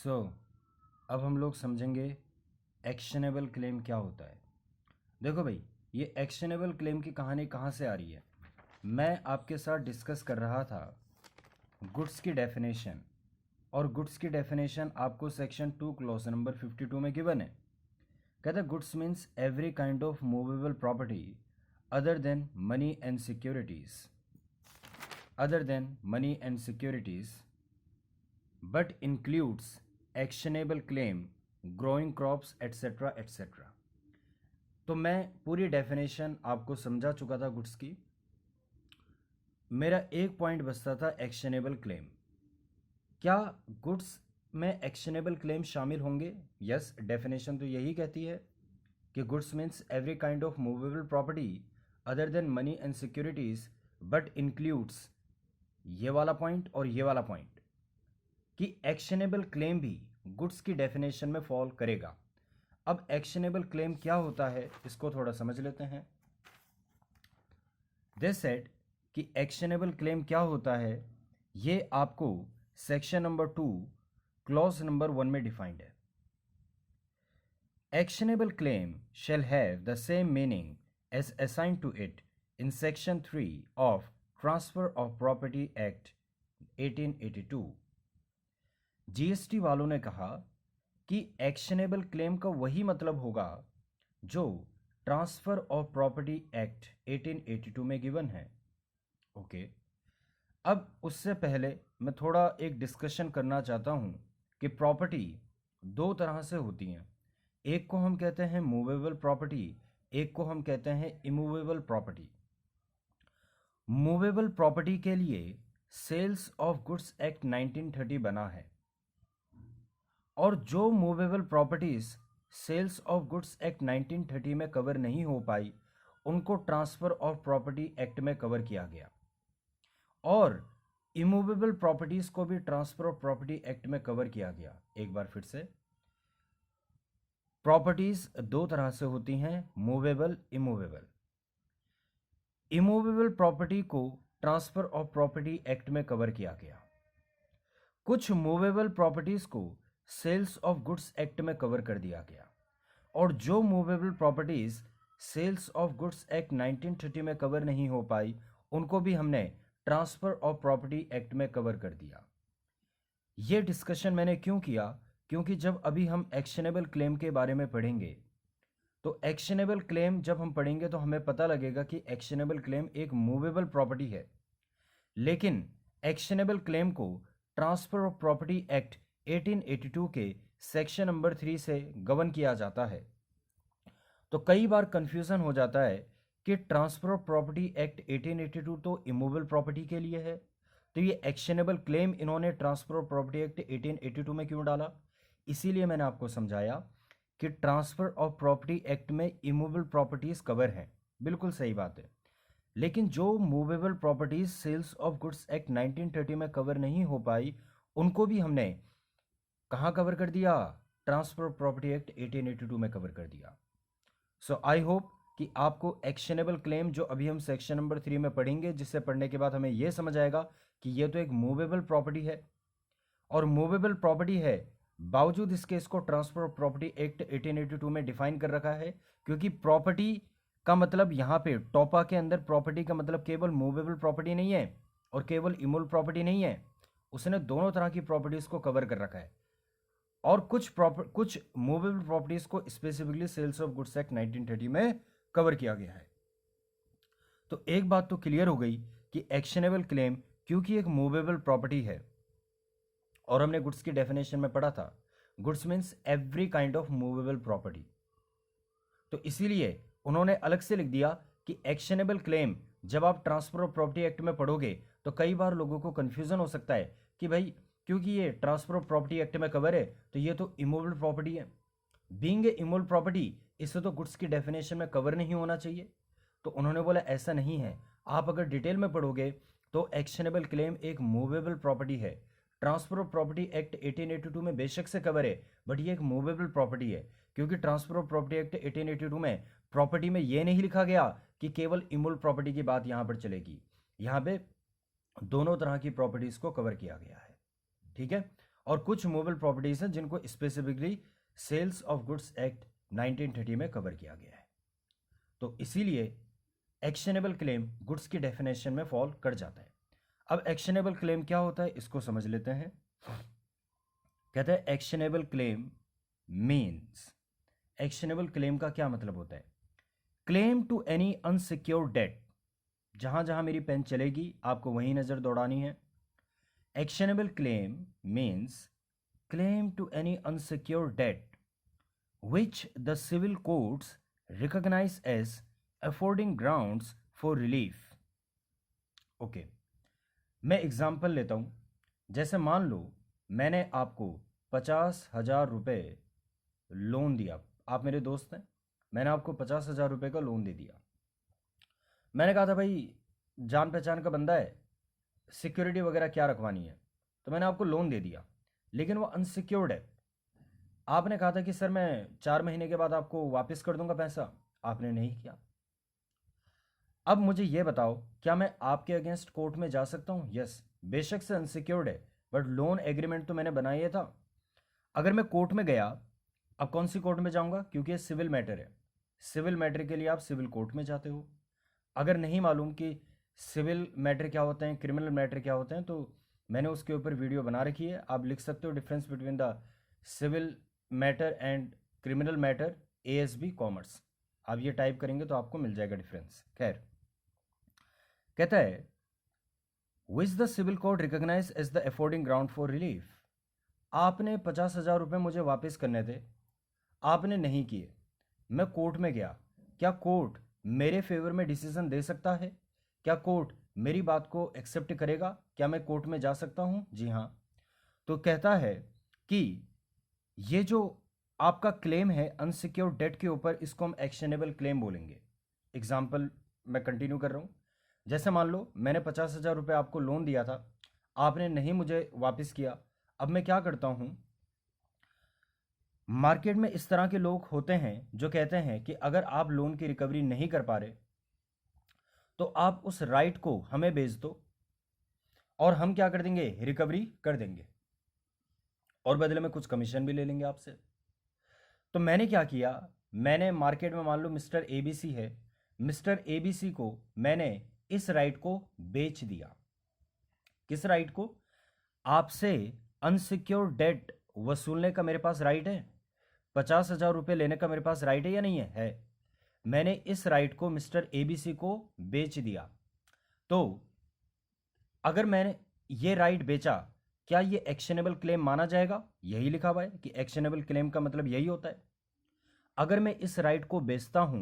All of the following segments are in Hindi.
अब हम लोग समझेंगे एक्शनेबल क्लेम क्या होता है। देखो भाई, ये एक्शनेबल क्लेम की कहानी कहाँ से आ रही है। मैं आपके साथ डिस्कस कर रहा था गुड्स की डेफिनेशन, और गुड्स की डेफिनेशन आपको सेक्शन 2 क्लॉज नंबर 52 में गिवन है। कहता है goods means every kind of movable property other than money and securities but includes actionable claim, growing crops etc etc। तो मैं पूरी डेफिनेशन आपको समझा चुका था गुड्स की। मेरा एक पॉइंट बचता था एक्शनेबल क्लेम। क्या गुड्स में एक्शनेबल क्लेम शामिल होंगे? यस, डेफिनेशन तो यही कहती है कि goods means every kind of movable property other than money and securities but includes ये वाला पॉइंट और ये वाला पॉइंट कि एक्शनेबल क्लेम भी गुड्स की डेफिनेशन में फॉल करेगा। अब एक्शनेबल क्लेम क्या होता है इसको थोड़ा समझ लेते हैं। दे सेड कि एक्शनेबल क्लेम क्या होता है, ये आपको सेक्शन नंबर 2 क्लॉज नंबर 1 में डिफाइंड है। Actionable claim shall have the same meaning as assigned to it in section 3 of Transfer of Property Act 1882। GST वालों ने कहा कि एक्शनेबल क्लेम का वही मतलब होगा जो ट्रांसफर ऑफ प्रॉपर्टी एक्ट 1882 में गिवन है। ओके, अब उससे पहले मैं थोड़ा एक डिस्कशन करना चाहता हूं कि प्रॉपर्टी दो तरह से होती हैं। एक को हम कहते हैं मूवेबल प्रॉपर्टी, एक को हम कहते हैं इमूवेबल प्रॉपर्टी। मूवेबल प्रॉपर्टी के लिए सेल्स ऑफ गुड्स एक्ट 1930 बना है, और जो movable properties sales of goods act 1930 में कवर नहीं हो पाई उनको ट्रांसफर ऑफ प्रॉपर्टी एक्ट में कवर किया गया, और इमूवेबल प्रॉपर्टीज को भी ट्रांसफर ऑफ प्रॉपर्टी एक्ट में कवर किया गया। एक बार फिर से, प्रॉपर्टीज दो तरह से होती हैं, मूवेबल, इमूवेबल। इमूवेबल प्रॉपर्टी को ट्रांसफर ऑफ प्रॉपर्टी एक्ट में कवर किया गया। कुछ मूवेबल प्रॉपर्टीज को सेल्स ऑफ गुड्स एक्ट में कवर कर दिया गया, और जो movable properties sales of goods act 1930 में कवर नहीं हो पाई उनको भी हमने ट्रांसफर ऑफ प्रॉपर्टी एक्ट में कवर कर दिया। ये डिस्कशन मैंने क्यों किया, क्योंकि जब अभी हम एक्शनेबल क्लेम के बारे में पढ़ेंगे तो एक्शनेबल क्लेम जब हम पढ़ेंगे तो हमें पता लगेगा कि एक्शनेबल क्लेम एक मूवेबल प्रॉपर्टी है, लेकिन एक्शनेबल क्लेम को ट्रांसफर ऑफ प्रॉपर्टी एक्ट 1882 के सेक्शन नंबर 3 से गवर्न किया जाता है। तो कई बार कंफ्यूजन हो जाता है कि ट्रांसफर ऑफ प्रॉपर्टी एक्ट 1882 तो इमूवेबल प्रॉपर्टी के लिए है, तो ये एक्शनेबल क्लेम इन्होंने ट्रांसफर ऑफ प्रॉपर्टी एक्ट 1882 में क्यों डाला। इसीलिए मैंने आपको समझाया कि ट्रांसफर ऑफ प्रॉपर्टी एक्ट में इमूवेबल प्रॉपर्टीज कवर हैं, बिल्कुल सही बात है, लेकिन जो movable properties sales of goods act 1930 में कवर नहीं हो पाई उनको भी हमने कहाँ कवर कर दिया, ट्रांसफर ऑफ प्रॉपर्टी एक्ट 1882 में कवर कर दिया। सो आई होप कि आपको एक्शनेबल क्लेम जो अभी हम सेक्शन नंबर 3 में पढ़ेंगे, जिससे पढ़ने के बाद हमें यह समझ आएगा कि यह तो एक मूवेबल प्रॉपर्टी है, और मूवेबल प्रॉपर्टी है बावजूद इसके इसको ट्रांसफर ऑफ प्रॉपर्टी एक्ट 1882 में डिफाइन कर रखा है, क्योंकि प्रॉपर्टी का मतलब यहाँ पे टॉपा के अंदर प्रॉपर्टी का मतलब केवल मूवेबल प्रॉपर्टी नहीं है और केवल इमूवेबल प्रॉपर्टी नहीं है, उसने दोनों तरह की प्रॉपर्टीज को कवर कर रखा है, और कुछ मूवेबल प्रॉपर्टीज को specifically sales of goods act 1930 में कवर किया गया है। तो एक बात तो क्लियर हो गई कि एक्शनेबल क्लेम क्योंकि एक मूवेबल प्रॉपर्टी है, और हमने गुड्स की डेफिनेशन में पढ़ा था goods means every kind of movable property, तो इसीलिए उन्होंने अलग से लिख दिया कि एक्शनेबल क्लेम जब आप ट्रांसफर ऑफ प्रॉपर्टी एक्ट में पढ़ोगे तो कई बार लोगों को कंफ्यूजन हो सकता है कि भाई क्योंकि ये ट्रांसफर ऑफ प्रॉपर्टी एक्ट में कवर है तो ये तो इमूवेबल प्रॉपर्टी है, बीइंग ए इमूवेबल प्रॉपर्टी इससे तो गुड्स की डेफिनेशन में कवर नहीं होना चाहिए। तो उन्होंने बोला ऐसा नहीं है, आप अगर डिटेल में पढ़ोगे तो एक्शनेबल क्लेम एक मूवेबल प्रॉपर्टी है। ट्रांसफर ऑफ प्रॉपर्टी एक्ट 1882 में बेशक से कवर है, बट ये एक मूवेबल प्रॉपर्टी है, क्योंकि ट्रांसफर ऑफ प्रॉपर्टी एक्ट 1882 में प्रॉपर्टी में ये नहीं लिखा गया कि केवल इमूवेबल प्रॉपर्टी की बात यहाँ पर चलेगी, यहाँ पे दोनों तरह की प्रॉपर्टीज को कवर किया गया है। ठीक है, और कुछ मूवेबल प्रॉपर्टीज हैं जिनको specifically sales of goods act 1930 में कवर किया गया है। तो इसीलिए एक्शनेबल क्लेम गुड्स की डेफिनेशन में फॉल कर जाता है। अब एक्शनेबल क्लेम क्या होता है इसको समझ लेते हैं। कहते हैं actionable claim means, actionable claim का क्या मतलब होता है? Claim to any unsecured debt. जहां जहां मेरी पेन चलेगी आपको वहीं नजर दौड़ानी है। Actionable claim means claim to any unsecured debt which the civil courts recognize as affording grounds for relief. Okay, मैं एग्जाम्पल लेता हूं। जैसे मान लो मैंने आपको 50,000 रुपये लोन दिया, आप मेरे दोस्त हैं, मैंने आपको 50,000 रुपये का लोन दे दिया। मैंने कहा था भाई जान पहचान का बंदा है, सिक्योरिटी वगैरह क्या रखवानी है, तो मैंने आपको लोन दे दिया, लेकिन वो अनसिक्योर्ड है। आपने कहा था कि सर मैं 4 महीने के बाद आपको वापस कर दूंगा पैसा, आपने नहीं किया। अब मुझे ये बताओ, क्या मैं आपके अगेंस्ट कोर्ट में जा सकता हूँ? यस, बेशक से अनसिक्योर्ड है, बट लोन एग्रीमेंट तो मैंने बनाया था। अगर मैं कोर्ट में गया, अब कौन सी कोर्ट में जाऊंगा? क्योंकि ये सिविल मैटर है, सिविल मैटर के लिए आप सिविल कोर्ट में जाते हो। अगर नहीं मालूम कि सिविल मैटर क्या होते हैं, क्रिमिनल मैटर क्या होते हैं, तो मैंने उसके ऊपर वीडियो बना रखी है, आप लिख सकते हो difference between the civil matter and criminal matter, ASB commerce. आप ये टाइप करेंगे तो आपको मिल जाएगा डिफरेंस। खैर, कहता है which the civil court recognise as the affording ground for relief. आपने 50,000 रुपये मुझे वापस करने थे, आपने नहीं किए, मैं कोर्ट में गया, क्या कोर्ट मेरे फेवर में डिसीजन दे सकता है? क्या कोर्ट मेरी बात को एक्सेप्ट करेगा? क्या मैं कोर्ट में जा सकता हूं? जी हाँ। तो कहता है कि ये जो आपका क्लेम है अनसिक्योर्ड डेट के ऊपर, इसको हम एक्शनेबल क्लेम बोलेंगे। एग्जाम्पल मैं कंटिन्यू कर रहा हूँ। जैसे मान लो मैंने 50,000 रुपये आपको लोन दिया था, आपने नहीं मुझे वापस किया। अब मैं क्या करता हूँ, मार्केट में इस तरह के लोग होते हैं जो कहते हैं कि अगर आप लोन की रिकवरी नहीं कर पा रहे तो आप उस राइट को हमें बेच दो और हम क्या कर देंगे, रिकवरी कर देंगे और बदले में कुछ कमीशन भी ले लेंगे आपसे। तो मैंने क्या किया, मैंने मार्केट में मान लो मिस्टर ABC है, मिस्टर ABC को मैंने इस राइट को बेच दिया। किस राइट को? आपसे अनसिक्योर्ड डेट वसूलने का मेरे पास राइट है, 50,000 रुपये लेने का मेरे पास राइट है या नहीं है? है। मैंने इस राइट को मिस्टर ABC को बेच दिया। तो अगर मैंने ये राइट बेचा, क्या ये एक्शनेबल क्लेम माना जाएगा? यही लिखा हुआ है कि एक्शनेबल क्लेम का मतलब यही होता है। अगर मैं इस राइट को बेचता हूं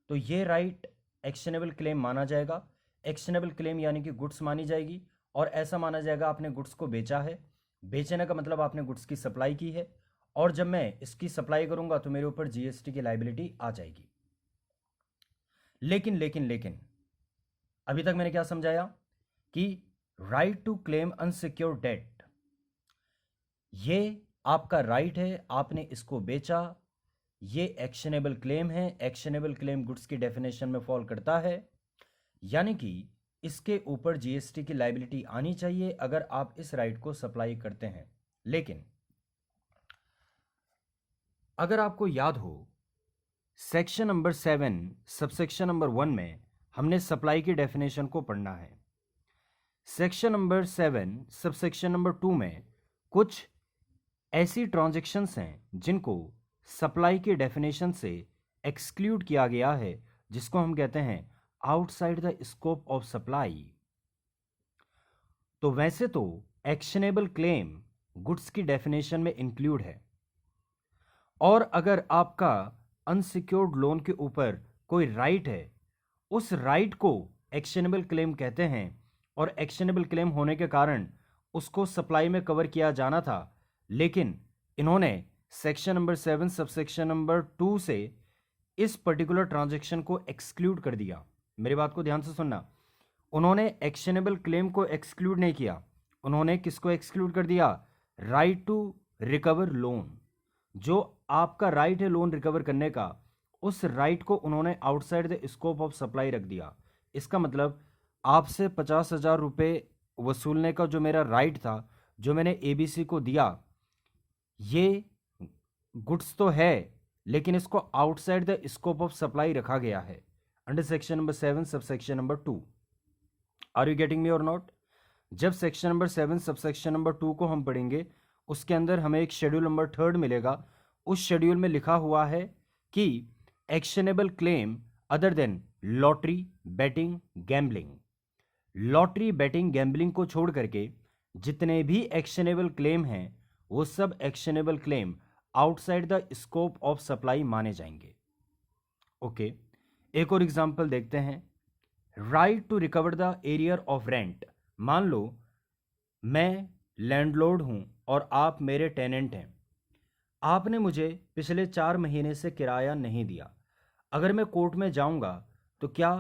तो ये राइट एक्शनेबल क्लेम माना जाएगा। एक्शनेबल क्लेम यानी कि गुड्स मानी जाएगी, और ऐसा माना जाएगा आपने गुड्स को बेचा है। बेचने का मतलब आपने गुड्स की सप्लाई की है, और जब मैं इसकी सप्लाई करूंगा तो मेरे ऊपर GST की लाइबिलिटी आ जाएगी। लेकिन लेकिन लेकिन अभी तक मैंने क्या समझाया कि right to claim unsecured debt, ये आपका राइट है, आपने इसको बेचा, ये एक्शनेबल क्लेम है। एक्शनेबल क्लेम गुड्स की डेफिनेशन में फॉल करता है, यानी कि इसके ऊपर GST की लाइबिलिटी आनी चाहिए अगर आप इस राइट को सप्लाई करते हैं। लेकिन अगर आपको याद हो, सेक्शन नंबर 7 सबसेक्शन नंबर 1 में हमने सप्लाई की डेफिनेशन को पढ़ना है। सेक्शन नंबर 7 सबसेक्शन नंबर 2 में कुछ ऐसी ट्रांजैक्शंस हैं जिनको सप्लाई की डेफिनेशन से एक्सक्लूड किया गया है, जिसको हम कहते हैं outside the scope of supply. तो वैसे तो एक्शनेबल क्लेम गुड्स की डेफिनेशन में इंक्लूड है, और अगर आपका अनसिक्योर्ड लोन के ऊपर कोई राइट है, उस राइट को एक्शनेबल क्लेम कहते हैं, और एक्शनेबल क्लेम होने के कारण उसको सप्लाई में कवर किया जाना था। लेकिन इन्होंने सेक्शन नंबर 7 सबसेक्शन नंबर 2 से इस पर्टिकुलर ट्रांजैक्शन को एक्सक्लूड कर दिया। मेरी बात को ध्यान से सुनना, उन्होंने एक्शनेबल क्लेम को एक्सक्लूड नहीं किया, उन्होंने किसको एक्सक्लूड कर दिया? Right to recover loan. जो आपका राइट है लोन रिकवर करने का, उस राइट को उन्होंने outside the scope of supply रख दिया। इसका मतलब आपसे 50,000 रुपये वसूलने का जो मेरा राइट था, जो मैंने ABC को दिया ये गुड्स तो है, लेकिन इसको outside the scope of supply रखा गया है under section number 7 subsection number 2। Are you getting me और नॉट? जब सेक्शन नंबर 7 सबसेक्शन नंबर 2 को हम पढ़ेंगे, उसके अंदर हमें एक शेड्यूल नंबर 3 मिलेगा। उस शेड्यूल में लिखा हुआ है कि actionable claim other than lottery, batting, gambling. Lottery, batting, gambling को छोड़ करके जितने भी एक्शनेबल क्लेम हैं वो सब actionable claim outside the scope of supply माने जाएंगे। ओके, एक और एग्जांपल देखते हैं। Right to recover the arrear of rent. मान लो मैं लैंडलॉर्ड हूं और आप मेरे टेनेंट हैं। आपने मुझे पिछले 4 महीने से किराया नहीं दिया। अगर मैं कोर्ट में जाऊंगा तो क्या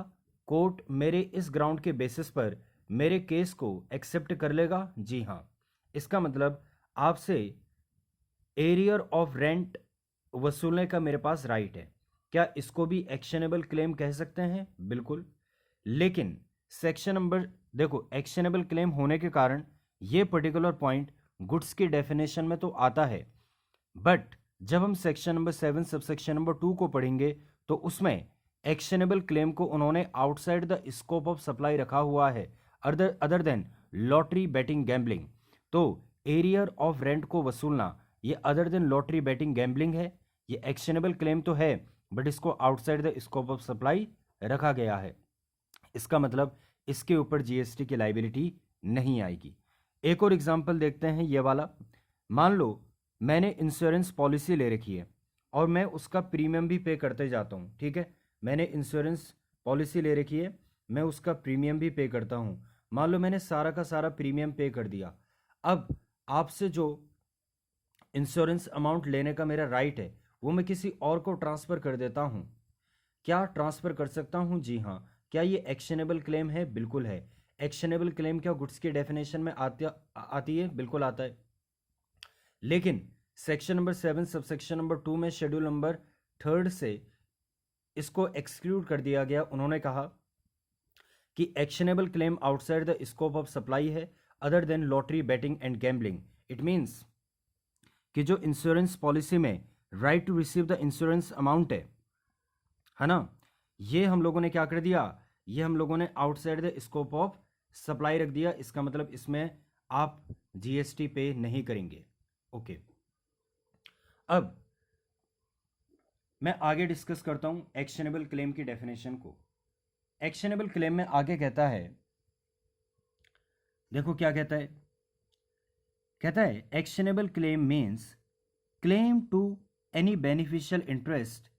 कोर्ट मेरे इस ग्राउंड के बेसिस पर मेरे केस को एक्सेप्ट कर लेगा? जी हाँ। इसका मतलब आपसे एरियर ऑफ रेंट वसूलने का मेरे पास राइट है। क्या इसको भी एक्शनेबल क्लेम कह सकते हैं? बिल्कुल। लेकिन सेक्शन नंबर देखो, एक्शनेबल क्लेम होने के कारण ये पर्टिकुलर पॉइंट गुड्स की डेफिनेशन में तो आता है, बट जब हम सेक्शन नंबर 7 सबसेक्शन नंबर 2 को पढ़ेंगे तो उसमें एक्शनेबल क्लेम को उन्होंने outside the scope of supply रखा हुआ है other than lottery, batting, gambling. तो एरियर ऑफ रेंट को वसूलना ये other than lottery, batting, gambling है। ये एक्शनेबल क्लेम तो है, बट इसको outside the scope of supply रखा गया है। इसका मतलब इसके ऊपर जीएसटी की लाइबिलिटी नहीं आएगी। एक और एग्जांपल देखते हैं, ये वाला। मान लो मैंने इंश्योरेंस पॉलिसी ले रखी है और मैं उसका प्रीमियम भी पे करते जाता हूँ। ठीक है, मैंने इंश्योरेंस पॉलिसी ले रखी है, मैं उसका प्रीमियम भी पे करता हूँ। मान लो मैंने सारा का सारा प्रीमियम पे कर दिया। अब आपसे जो इंश्योरेंस अमाउंट लेने का मेरा राइट है वो मैं किसी और को ट्रांसफ़र कर देता हूँ। क्या ट्रांसफ़र कर सकता हूँ? जी हाँ। क्या ये एक्शनेबल क्लेम है? बिल्कुल है। एक्शनेबल क्लेम क्या गुड्स की डेफिनेशन में आती है? बिल्कुल आता है। लेकिन सेक्शन नंबर 7 सबसेक्शन नंबर 2 में शेड्यूल नंबर 3 से इसको एक्सक्लूड कर दिया गया। उन्होंने कहा कि actionable claim outside the scope of supply है other than lottery, betting and gambling. It means कि जो इंश्योरेंस पॉलिसी में right to receive the insurance amount है ना, ये हम लोगों ने क्या कर दिया? ये हम लोगों ने outside the scope of supply रख दिया। इसका मतलब इसमें आप जीएसटी पे नहीं करेंगे। ओके, अब मैं आगे डिस्कस करता हूं एक्शनेबल क्लेम की डेफिनेशन को। एक्शनेबल क्लेम में आगे कहता है, देखो क्या कहता है। कहता है actionable claim means claim to any beneficial interest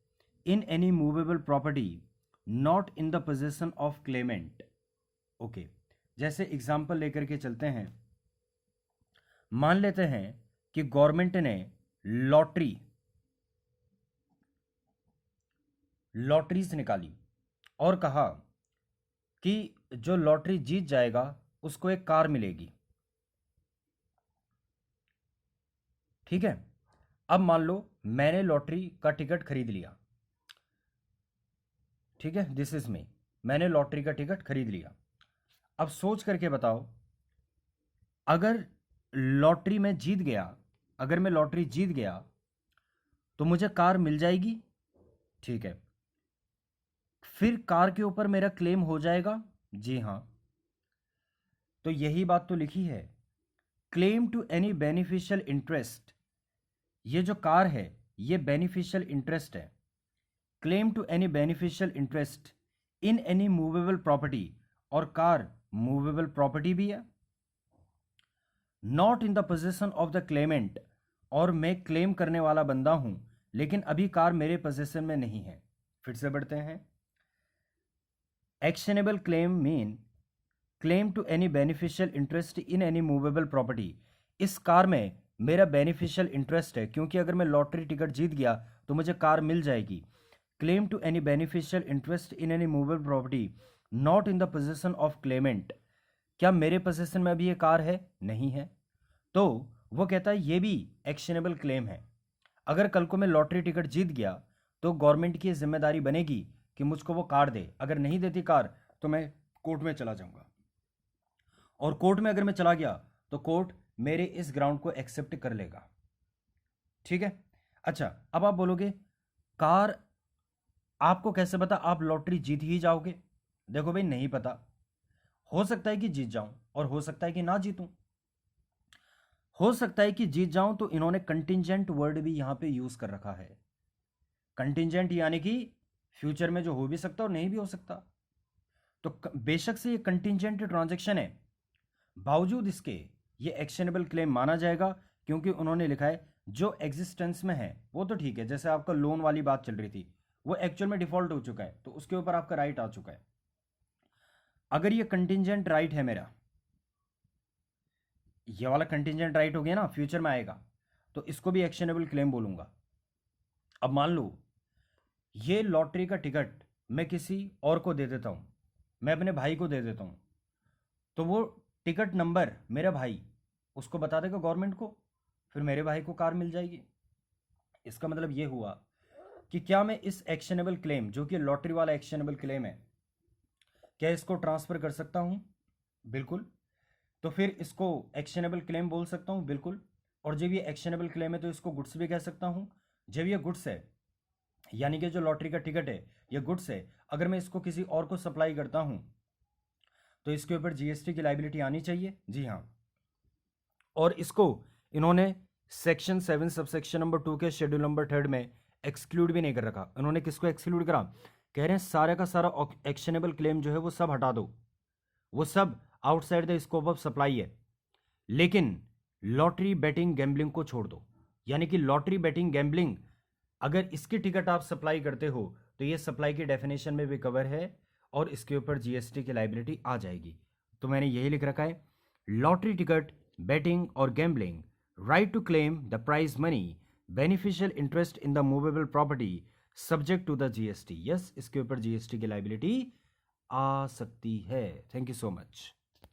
in any movable property not in the possession of claimant. Okay, जैसे एग्जांपल लेकर के चलते हैं। मान लेते हैं कि गवर्नमेंट ने लॉटरीज निकाली और कहा कि जो लॉटरी जीत जाएगा उसको एक कार मिलेगी। ठीक है, अब मान लो मैंने लॉटरी का टिकट खरीद लिया। ठीक है, दिस इज मी, मैंने लॉटरी का टिकट खरीद लिया। अब सोच करके बताओ, अगर लॉटरी में जीत गया, अगर मैं लॉटरी जीत गया तो मुझे कार मिल जाएगी। ठीक है, फिर कार के ऊपर मेरा क्लेम हो जाएगा। जी हाँ, तो यही बात तो लिखी है, claim to any beneficial interest. ये जो कार है ये बेनिफिशियल इंटरेस्ट है। Claim to any beneficial interest in any movable property, और कार मूवेबल प्रॉपर्टी भी है। Not in the possession of the claimant, और मैं क्लेम करने वाला बंदा हूं लेकिन अभी कार मेरे पोजेशन में नहीं है। फिर से बढ़ते हैं। Actionable claim mean claim to any beneficial interest in any movable property. इस कार में मेरा बेनिफिशियल इंटरेस्ट है, क्योंकि अगर मैं लॉटरी टिकट जीत गया तो मुझे कार मिल जाएगी। Claim to any beneficial interest in any movable property not in the possession of claimant. क्या मेरे पोजेशन में अभी ये कार है? नहीं है। तो वो कहता है ये भी एक्शनेबल क्लेम है। अगर कल को मैं लॉटरी टिकट जीत गया तो गवर्नमेंट की जिम्मेदारी बनेगी कि मुझको वो कार दे। अगर नहीं देती कार तो मैं कोर्ट में चला जाऊंगा, और कोर्ट में अगर मैं चला गया तो कोर्ट मेरे इस ग्राउंड को एक्सेप्ट कर लेगा। ठीक है। अच्छा, अब आप बोलोगे कार आपको कैसे पता आप लॉटरी जीत ही जाओगे? देखो भाई, नहीं पता, हो सकता है कि जीत जाऊं और हो सकता है कि ना जीतूं। हो सकता है कि जीत जाऊं तो इन्होंने कंटिंजेंट वर्ड भी यहां पे यूज कर रखा है। कंटिंजेंट यानी कि फ्यूचर में जो हो भी सकता और नहीं भी हो सकता। तो बेशक से ये कंटिंजेंट ट्रांजैक्शन है, बावजूद इसके ये एक्शनेबल क्लेम माना जाएगा, क्योंकि उन्होंने लिखा है जो एग्जिस्टेंस में है वो तो ठीक है। जैसे आपका लोन वाली बात चल रही थी, वो एक्चुअल में डिफॉल्ट हो चुका है, तो उसके ऊपर आपका राइट आ चुका है। अगर ये कंटिंजेंट राइट है मेरा, ये वाला कंटिंजेंट राइट हो गया ना, फ्यूचर में आएगा, तो इसको भी एक्शनेबल क्लेम बोलूंगा। अब मान लो ये लॉटरी का टिकट मैं किसी और को दे देता हूं, मैं अपने भाई को दे देता हूं, तो वो टिकट नंबर मेरा भाई उसको बता देगा गवर्नमेंट को, फिर मेरे भाई को कार मिल जाएगी। इसका मतलब ये हुआ कि क्या मैं इस एक्शनेबल क्लेम, जो कि लॉटरी वाला एक्शनेबल क्लेम है, क्या इसको ट्रांसफर कर सकता हूं? बिल्कुल। तो फिर इसको एक्शनेबल क्लेम बोल सकता हूं, बिल्कुल। और जब ये एक्शनेबल क्लेम है तो इसको गुड्स भी कह सकता हूं। जब ये गुड्स है, यानी कि जो लॉटरी का टिकट है ये गुड्स है, अगर मैं इसको किसी और को सप्लाई करता हूं तो इसके ऊपर जीएसटी की लाइबिलिटी आनी चाहिए। जी हाँ। और इसको इन्होंने सेक्शन 7 सबसेक्शन नंबर 2 के शेड्यूल नंबर 3 में एक्सक्लूड भी नहीं कर रखा। इन्होंने किसको एक्सक्लूड करा? कह रहे हैं सारे का सारा एक्शनेबल क्लेम जो है वो सब हटा दो, वो सब outside the scope of supply है, लेकिन लॉटरी बेटिंग गैम्बलिंग को छोड़ दो। यानी कि लॉटरी बेटिंग गैम्बलिंग अगर इसकी टिकट आप सप्लाई करते हो तो ये सप्लाई की डेफिनेशन में भी कवर है और इसके ऊपर जीएसटी की लाइबिलिटी आ जाएगी। तो मैंने यही लिख रखा है, लॉटरी टिकट, बेटिंग और gambling, right to claim the prize money, beneficial interest in the movable property subject to the GST. Yes, इसके ऊपर जीएसटी की लाइबिलिटी आ सकती है। Thank you so much.